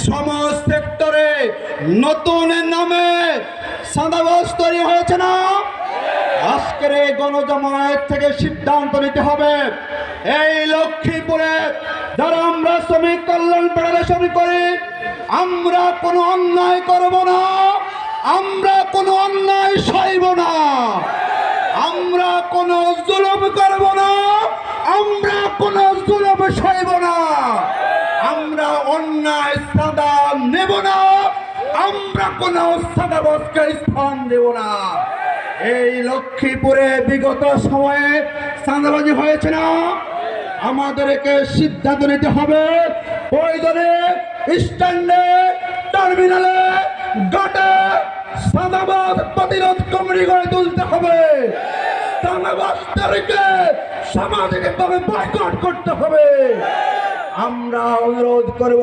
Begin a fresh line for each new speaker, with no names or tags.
সমাজ সেক্টরে নতুন নামে সাদাবাজ তৈরি হয়েছে না? আজকের এই গণজামায়াত থেকে সিদ্ধান্ত নিতে হবে, এই লক্ষ্মীপুরে যারা আমরা শ্রমিক কল্যাণ ফেডারেশন করি, আমরা কোনো অন্যায় করব না, আমরা কোনো অন্যায় সইব না, আমরা কোনো জুলুম করব না, আমরা কোনো জুলুম সইব না, আমরা অন্যায় সাদা নেব না, আমরা কোনো সাদাবাজকে স্থান দেব না। এই লক্ষ্মীপুরে বিগত সময়ে চাঁদাবাজি হয়েছে না? আমাদেরকে সিদ্ধান্ত নিতে হবে, প্রয়োজনে স্ট্যান্ডে, টার্মিনালে, ঘাটে চাঁদাবাজ প্রতিরোধ কমিটি গড়ে তুলতে হবে। চাঁদাবাজদেরকে সামাজিকভাবে বয়কট করতে হবে। আমরা অনুরোধ করব।